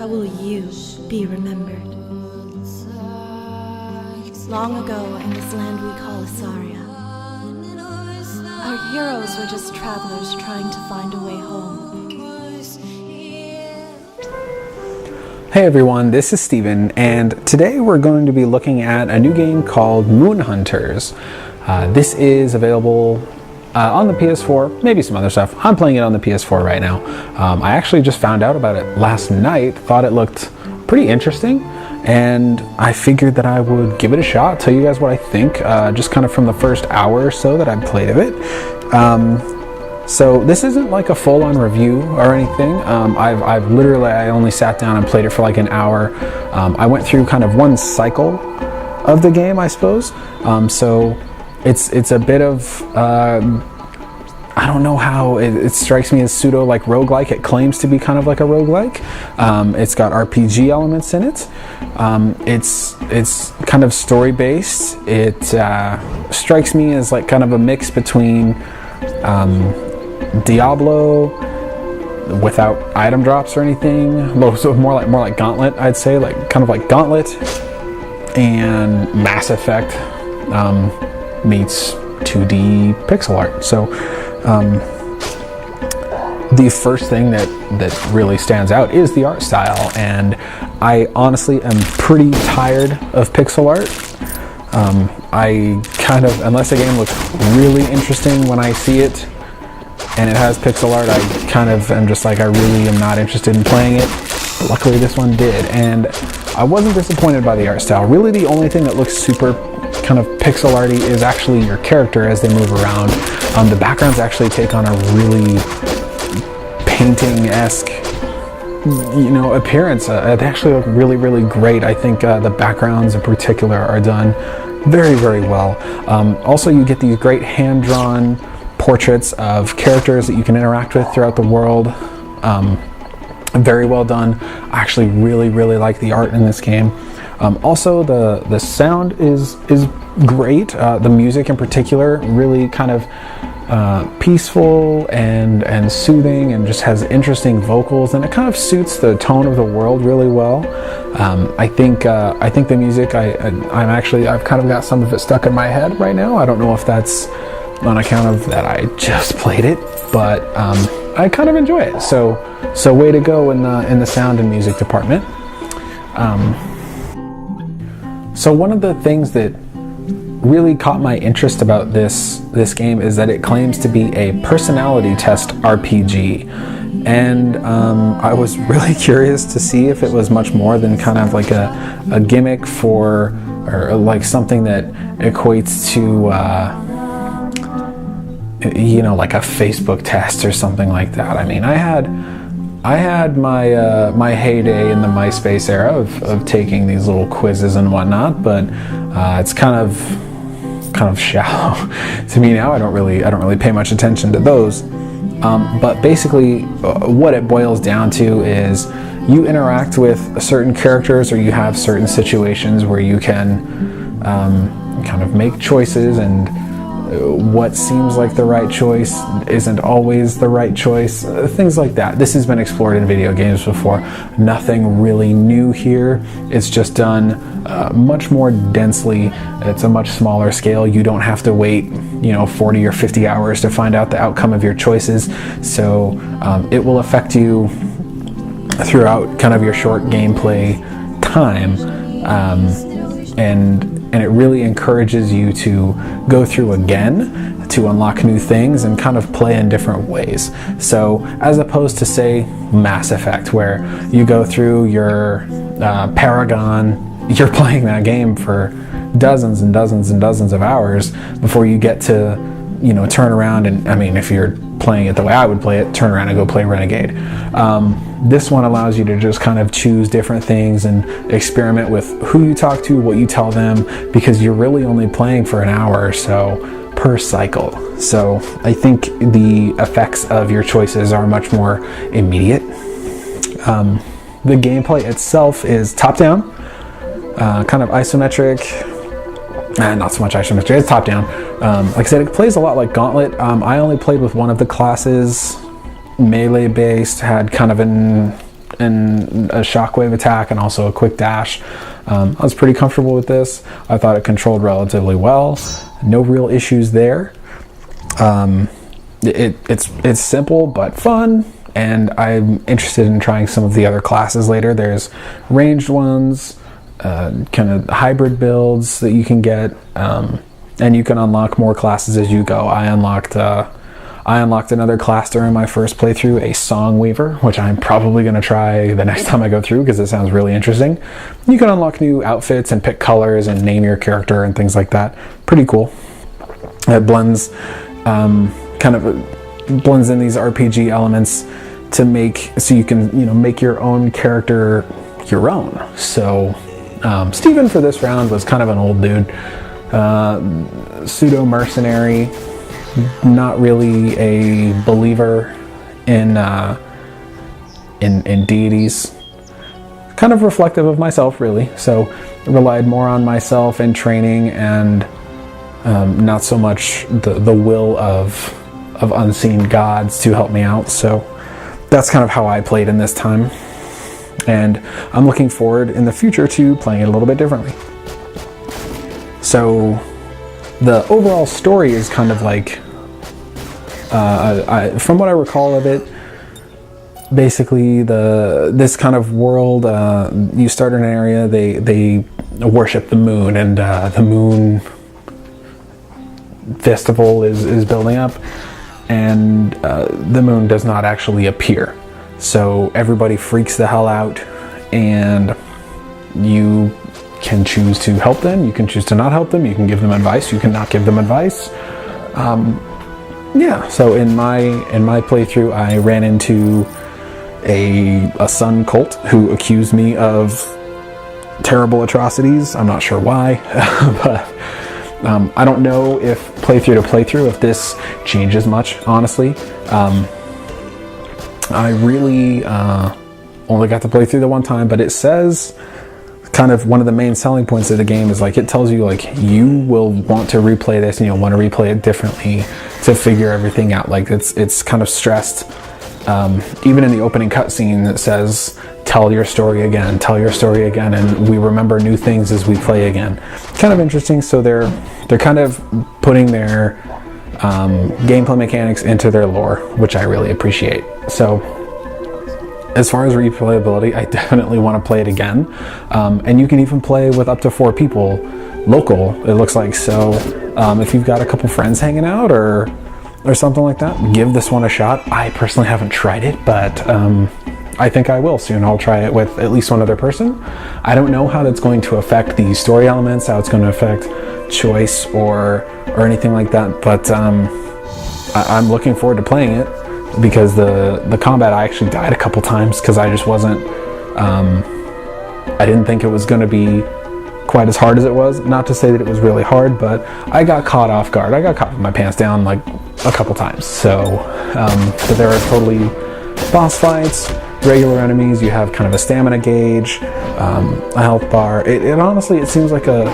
How will you be remembered? Long ago in this land we call Asaria, our heroes were just travelers trying to find a way home. Hey everyone, this is Steven, and today we're going to be looking at a new game called Moon Hunters. This is available on the PS4, maybe some other stuff. I'm playing it on the PS4 right now. I actually just found out about it last night, thought it looked pretty interesting, and I figured that I would give it a shot, tell you guys what I think, just kind of from the first hour or so that I've played of it. So this isn't like a full-on review or anything. I've literally, I only sat down and played it for like an hour. I went through kind of one cycle of the game, I suppose. So it's a bit of, I don't know how, it strikes me as pseudo like roguelike. It claims to be kind of like a roguelike. It's got RPG elements in it. It's kind of story-based. It strikes me as like kind of a mix between Diablo without item drops or anything, so more like Gauntlet, I'd say, like kind of like Gauntlet and Mass Effect meets 2D pixel art. So the first thing that really stands out is the art style, and I honestly am pretty tired of pixel art. I kind of, unless a game looks really interesting when I see it and it has pixel art, I kind of am just like, I really am not interested in playing it. But luckily this one did, and I wasn't disappointed by the art style. Really the only thing that looks super kind of pixel arty is actually your character as they move around. The backgrounds actually take on a really painting-esque, you know, appearance. They actually look really, really great. I think the backgrounds in particular are done very, very well. Also, you get these great hand-drawn portraits of characters that you can interact with throughout the world. Very well done. I actually really, really like the art in this game. Also, the sound is great. The music in particular really kind of peaceful and soothing, and just has interesting vocals, and it kind of suits the tone of the world really well. I think the music, I've kind of got some of it stuck in my head right now. I don't know if that's on account of that I just played it, but I kind of enjoy it. So way to go in the sound and music department. So one of the things that really caught my interest about this game is that it claims to be a personality test RPG, and I was really curious to see if it was much more than kind of like a gimmick for, or like something that equates to you know, like a Facebook test or something like that. I mean, I had my my heyday in the MySpace era of taking these little quizzes and whatnot, but it's kind of shallow to me now. I don't really pay much attention to those. But basically, what it boils down to is you interact with certain characters, or you have certain situations where you can kind of make choices, and what seems like the right choice isn't always the right choice, things like that. This has been explored in video games before. Nothing really new here. It's just done much more densely. It's a much smaller scale. You don't have to wait, you know, 40 or 50 hours to find out the outcome of your choices. So it will affect you throughout kind of your short gameplay time, and it really encourages you to go through again to unlock new things and kind of play in different ways. So as opposed to, say, Mass Effect, where you go through your Paragon, you're playing that game for dozens and dozens and dozens of hours before you get to, you know, turn around and, I mean, if you're playing it the way I would play it, turn around and go play Renegade. This one allows you to just kind of choose different things and experiment with who you talk to, what you tell them, because you're really only playing for an hour or so per cycle. So I think the effects of your choices are much more immediate. The gameplay itself is top-down, kind of isometric. Not so much isometric, it's top-down. Like I said, it plays a lot like Gauntlet. I only played with one of the classes, melee-based, had kind of an and a shockwave attack and also a quick dash. I was pretty comfortable with this. I thought it controlled relatively well. No real issues there. It's simple but fun, and I'm interested in trying some of the other classes later. There's ranged ones, kind of hybrid builds that you can get, and you can unlock more classes as you go. I unlocked another class during my first playthrough, a Song Weaver, which I'm probably going to try the next time I go through because it sounds really interesting. You can unlock new outfits and pick colors and name your character and things like that. Pretty cool. It blends blends in these RPG elements to make so you can make your own character your own. So Steven for this round was kind of an old dude, pseudo mercenary, not really a believer in deities, kind of reflective of myself really. So relied more on myself and training and not so much the will of unseen gods to help me out. So that's kind of how I played in this time, and I'm looking forward in the future to playing it a little bit differently. So the overall story is kind of like, from what I recall of it, basically this kind of world, you start in an area, they worship the moon, and the moon festival is building up, and the moon does not actually appear. So everybody freaks the hell out, and you can choose to help them, you can choose to not help them, you can give them advice, you can not give them advice. So in my playthrough, I ran into a sun cult who accused me of terrible atrocities. I'm not sure why, but I don't know if playthrough to playthrough if this changes much, honestly. I really only got to play through the one time, but it says kind of one of the main selling points of the game is like it tells you like you will want to replay this and you'll want to replay it differently to figure everything out. Like it's kind of stressed. Even in the opening cutscene, it says tell your story again, and we remember new things as we play again. Kind of interesting. So they're kind of putting their gameplay mechanics into their lore, which I really appreciate. So as far as replayability, I definitely want to play it again. And you can even play with up to 4 people local, it looks like. So if you've got a couple friends hanging out or something like that, give this one a shot. I personally haven't tried it, but I think I will soon. I'll try it with at least one other person. I don't know how that's going to affect the story elements, how it's going to affect choice or anything like that, but I'm looking forward to playing it, because the combat, I actually died a couple times because I just wasn't I didn't think it was going to be quite as hard as it was. Not to say that it was really hard, but I got caught off guard. I got caught with my pants down like a couple times. So but there are totally boss fights, regular enemies, you have kind of a stamina gauge, a health bar. It honestly, it seems like a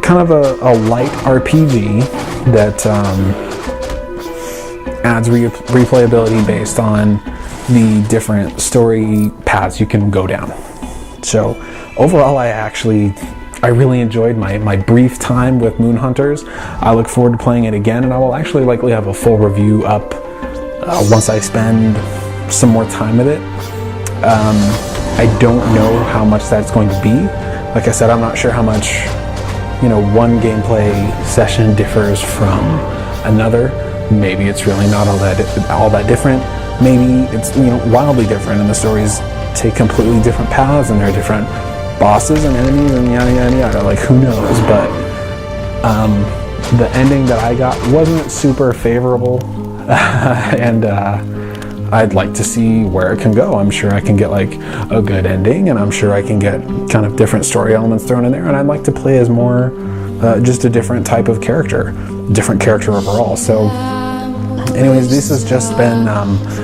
kind of a light RPG that adds replayability based on the different story paths you can go down. So overall, I really enjoyed my brief time with Moon Hunters. I look forward to playing it again, and I will actually likely have a full review up once I spend some more time with it. I don't know how much that's going to be. Like I said, I'm not sure how much one gameplay session differs from another. Maybe it's really not all that different. Maybe it's wildly different, and the stories take completely different paths, and there are different bosses and enemies and yada yada yada. Like, who knows? But the ending that I got wasn't super favorable, and I'd like to see where it can go. I'm sure I can get like a good ending, and I'm sure I can get kind of different story elements thrown in there, and I'd like to play as more just a different type of character, different character overall. So anyways, this has just been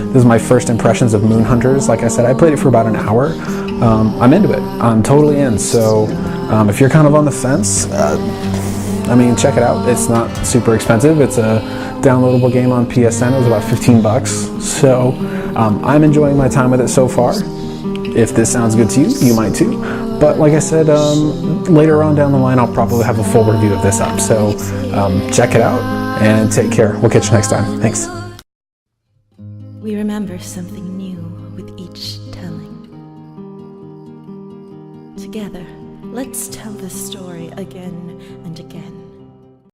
this is my first impressions of Moon Hunters. Like I said, I played it for about an hour. I'm into it. I'm totally in. So if you're kind of on the fence, check it out. It's not super expensive. It's a downloadable game on PSN. It was about $15. So I'm enjoying my time with it so far. if this sounds good to you, you might too. But like I said, later on down the line, I'll probably have a full review of this up. So check it out and take care. We'll catch you next time. Thanks. We remember something new with each telling. Together, let's tell this story again and again.